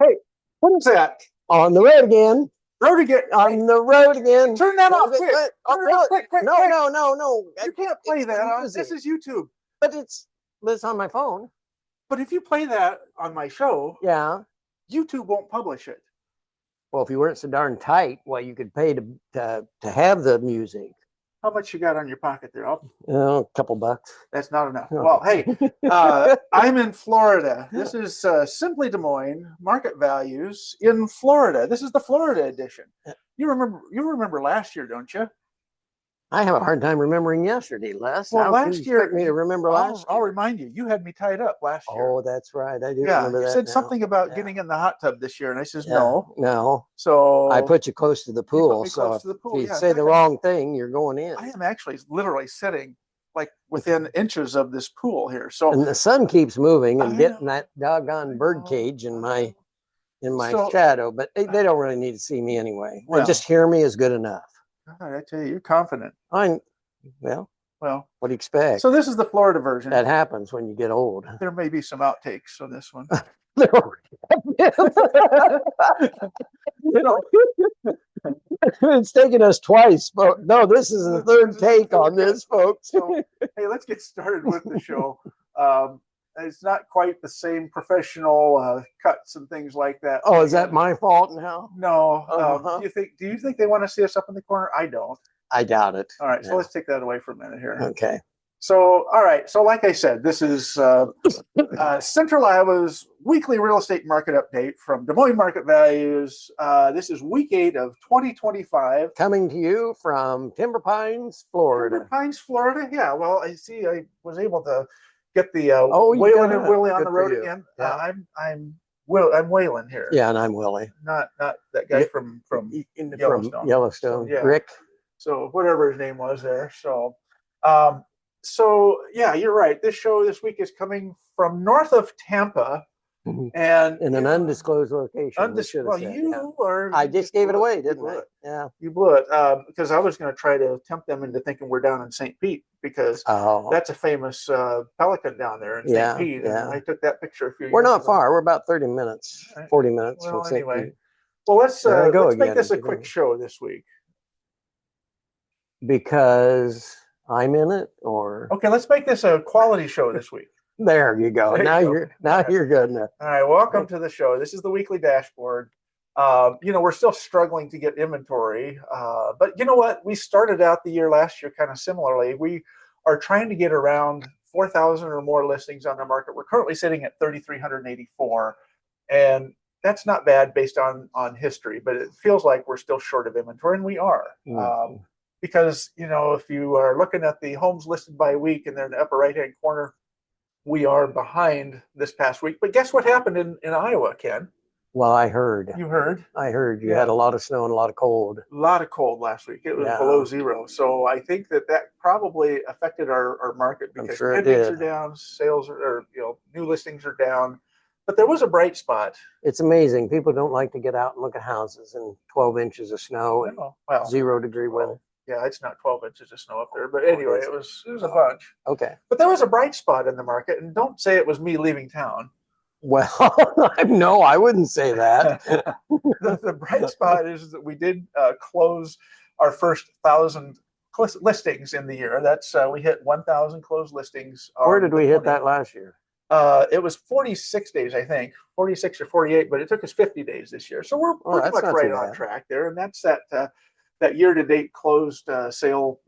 Hey, what is that? On the road again. Road again. On the road again. Turn that off, quick. Turn it off, quick. No, quick. no. You can't play that on. This is YouTube. But it's on my phone. But if you play that on my show, yeah, YouTube won't publish it. Well, if you weren't so darn tight, well, you could pay to have the music. How much you got on your pocket there? A couple bucks. That's not enough. Well, hey, I'm in Florida. This is Simply Des Moines Market Values in Florida. This is the Florida edition. You remember last year, don't you? I have a hard time remembering yesterday, Les. Well, How last can you year, expect me to remember last year? I'll remind you. You had me tied up last year. Oh, that's right. I do remember that. You said something about getting in the hot tub this year, and I says no. So I put you close to the pool. Close to the pool. If you say the wrong thing, you're going in. I am actually literally sitting like within inches of this pool here. So and the sun keeps moving and getting that doggone bird cage in my shadow, but they don't really need to see me anyway. They just hear me is good enough. God, I tell you, you're confident. Well, what do you expect? So this is the Florida version. That happens when you get old. There may be some outtakes on this one. It's taken us twice, but no, this is the third take on this, folks. So, hey, let's get started with the show. It's not quite the same professional cuts and things like that. Oh, is that my fault now? No. Do you think they want to see us up in the corner? I don't. I doubt it. All right, so let's take that away for a minute here. Okay. So, all right. So, like I said, this is Central Iowa's weekly real estate market update from Des Moines Market Values. This is week 8 of 2025. Coming to you from Timber Pines, Florida. Timber Pines, Florida. Yeah. Well, I see. I was able to get the Waylon and Willie on the road again. Yeah. I'm Waylon here. Yeah, and I'm Willie. Not that guy from Yellowstone. Yeah. Rick. So whatever his name was there. So. So yeah, you're right. This show this week is coming from north of Tampa, and in an undisclosed location. I just gave it away, didn't I? Yeah, you blew it because I was going to try to tempt them into thinking we're down in St. Pete because that's a famous pelican down there in St. Pete. And I took that picture a few years ago. We're not far. We're about 30 minutes, 40 minutes from St. Pete. Well, let's make this a quick show this week because I'm in it, or okay, let's make this a quality show this week. There you go. You're good enough. All right, welcome to the show. This is the weekly dashboard. We're still struggling to get inventory, but you know what? We started out the year last year kind of similarly. We are trying to get around 4,000 or more listings on the market. We're currently sitting at 3,384, and that's not bad based on history, but it feels like we're still short of inventory, and we are. Because, if you are looking at the homes listed by week and they're in the upper right-hand corner, we are behind this past week. But guess what happened in Iowa, Ken? Well, I heard. You heard? I heard you had a lot of snow and a lot of cold. A lot of cold last week. It was below zero. So I think that probably affected our market because pendings are down, sales are new listings are down. But there was a bright spot. It's amazing. People don't like to get out and look at houses in 12 inches of snow and 0 degree weather. Yeah, it's not 12 inches of snow up there. But anyway, it was a bunch. Okay. But there was a bright spot in the market. And don't say it was me leaving town. Well, no, I wouldn't say that. The bright spot is that we did close our first 1,000 listings in the year. That's we hit 1,000 closed listings. Where did we hit that last year? It was 46 days, I think, 46 or 48, but it took us 50 days this year. So we're pretty much right on track there. And that's that year-to-date closed sale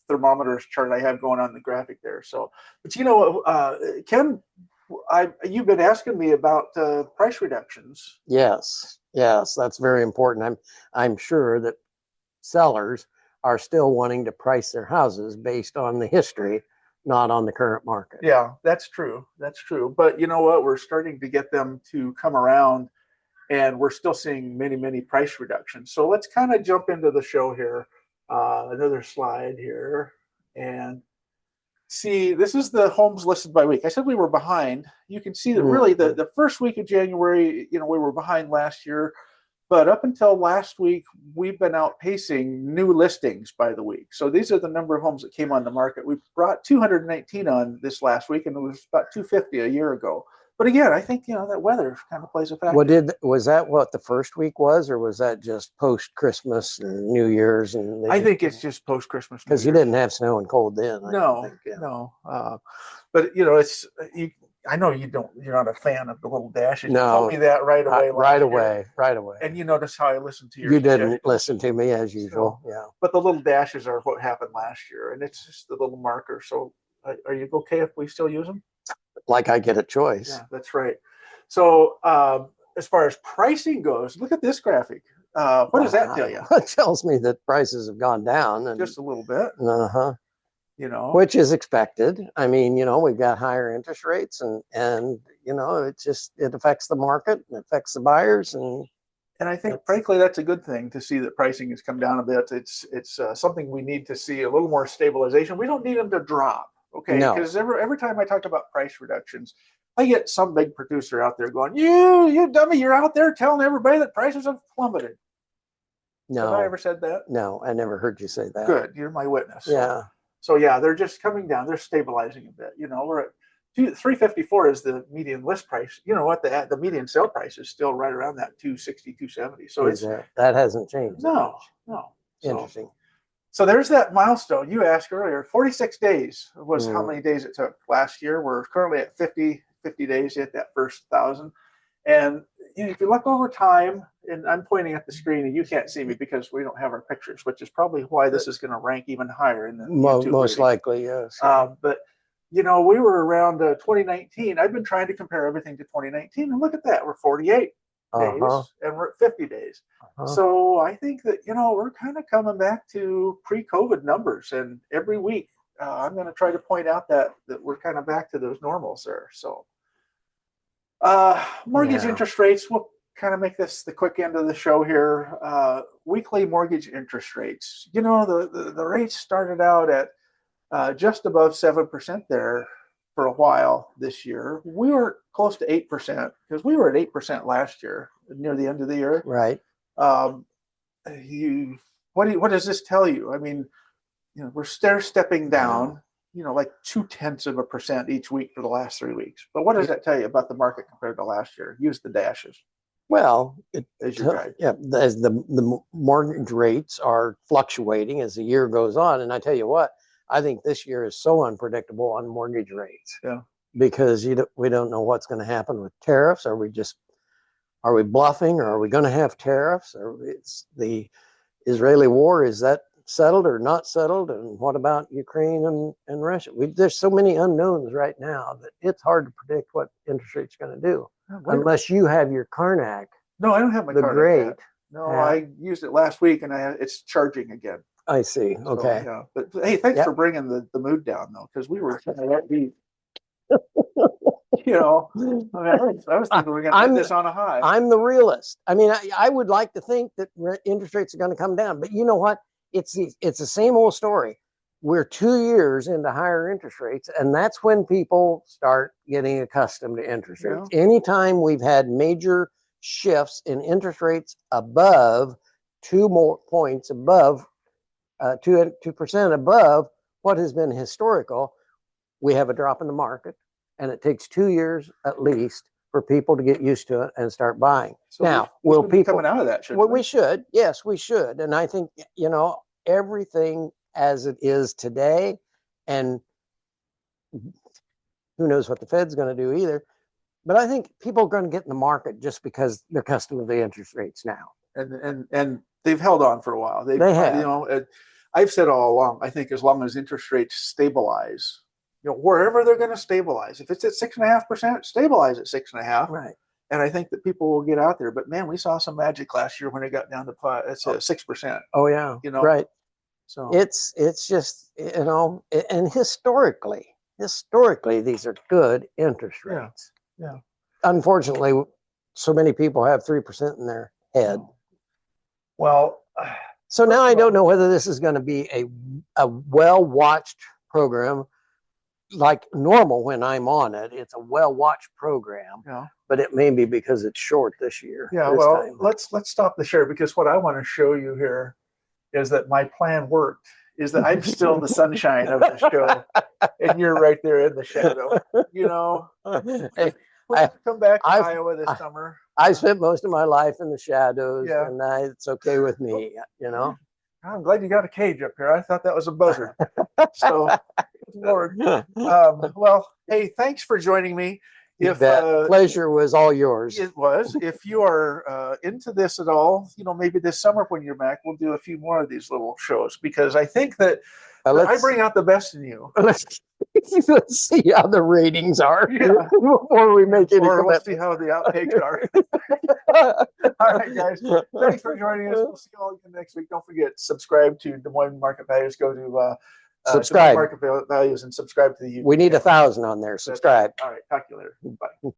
thermometers chart I have going on the graphic there. So, but Ken, you've been asking me about price reductions. Yes, that's very important. I'm sure that sellers are still wanting to price their houses based on the history, not on the current market. Yeah, that's true. But you know what? We're starting to get them to come around, and we're still seeing many, many price reductions. So let's kind of jump into the show here. Another slide here. And see, this is the homes listed by week. I said we were behind. You can see that really the first week of January, we were behind last year. But up until last week, we've been outpacing new listings by the week. So these are the number of homes that came on the market. We brought 219 on this last week, and it was about 250 a year ago. But again, I think, that weather kind of plays a factor. Was that what the first week was, or was that just post Christmas and New Year's? And I think it's just post Christmas, because you didn't have snow and cold then. I don't No, think, yeah. no. But it's you. I know you're not a fan of the little dashes. You told me that right away. Right away. And you notice how I listened to your. You didn't listen to me as usual. So, yeah. But the little dashes are what happened last year, and it's just the little marker. So, are you okay if we still use them? Like I get a choice. Yeah, that's right. So, as far as pricing goes, look at this graphic. What does that tell you? It tells me that prices have gone down, and just a little bit. Which is expected. I mean, we've got higher interest rates, and it affects the market, and affects the buyers, and I think, frankly, that's a good thing to see that pricing has come down a bit. It's something we need to see a little more stabilization. We don't need them to drop, okay? Because every time I talk about price reductions, I get some big producer out there going, "You dummy, you're out there telling everybody that prices have plummeted." No. Have I ever said that? No, I never heard you say that. Good, you're my witness. Yeah. So yeah, they're just coming down. They're stabilizing a bit. We're at 354 is the median list price. You know what? The median sale price is still right around that 260, 270. So that hasn't changed. No. Interesting. So there's that milestone you asked earlier. 46 days was how many days it took last year. We're currently at 50 days to hit that first 1,000. And if you look over time, and I'm pointing at the screen, and you can't see me because we don't have our pictures, which is probably why this is going to rank even higher in the YouTube most likely, yes. But we were around 2019. I've been trying to compare everything to 2019, and look at that. We're 48 days, and we're at 50 days. So I think that we're kind of coming back to pre-COVID numbers, and every week I'm going to try to point out that we're kind of back to those normals there. So. Mortgage interest rates, we'll kind of make this the quick end of the show here. Weekly mortgage interest rates. The rates started out at just above 7% there for a while this year. We were close to 8% because we were at 8% last year near the end of the year. Right. What does this tell you? I mean, we're stepping down. Like 0.2% each week for the last 3 weeks. But what does that tell you about the market compared to last year? Use the dashes. Well, as your guide. Yeah, as the mortgage rates are fluctuating as the year goes on, and I tell you what, I think this year is so unpredictable on mortgage rates. Yeah. Because we don't know what's going to happen with tariffs. Are we bluffing, or are we going to have tariffs? Or it's the Israeli war, is that settled or not settled? And what about Ukraine and Russia? There's so many unknowns right now that it's hard to predict what interest rate's going to do, unless you have your Karnak. No, I don't have my Karnak great yet. No, I used it last week, and it's charging again. I see. Okay. So, yeah. But hey, thanks for bringing the mood down, though, because we were kind of upbeat. I was thinking we're going to get this on a high. I'm the realist. I mean, I would like to think that interest rates are going to come down, but you know what? It's the same old story. We're 2 years into higher interest rates, and that's when people start getting accustomed to interest rates. Anytime we've had major shifts in interest rates above 2 more points above 2% above what has been historical, we have a drop in the market, and it takes 2 years at least for people to get used to it and start buying. So now, will people coming out of that? Well, we should. Yes, we should. And I think everything as it is today, and who knows what the Fed's going to do either. But I think people are going to get in the market just because they're accustomed to the interest rates now. And they've held on for a while. They have. I've said all along, I think as long as interest rates stabilize, wherever they're going to stabilize, if it's at 6.5%, stabilize at 6.5%. Right. And I think that people will get out there. But man, we saw some magic last year when it got down to 6%. Oh yeah. Right. So it's just, and historically, these are good interest rates. Yeah. Unfortunately, so many people have 3% in their head. Well, so now I don't know whether this is going to be a well-watched program like normal when I'm on it. It's a well-watched program, but it may be because it's short this year. Yeah, let's stop the share, because what I want to show you here is that my plan worked, is that I'm still the sunshine of the show, and you're right there in the shadow. We'll have to come back to I've- Iowa this summer. I spent most of my life in the shadows, Yeah. and it's okay with me, you know. I'm glad you got a cage up here. I thought that was a buzzard. So, Lord. Well, hey, thanks for joining me. If pleasure was all yours. it was, if you are into this at all, you know, maybe this summer when you're back, we'll do a few more of these little shows because I think that I bring out the best in you. Let's see how the ratings are before we make any Or we'll commitments. see how the outtakes are. All right, guys. Thanks for joining us. We'll see you all again next week. Don't forget, subscribe to Des Moines Market Values. Go to subscribe. Des Moines Market Values and subscribe to the YouTube. We need 1,000 on there. Subscribe. All right. Talk to you later. Bye.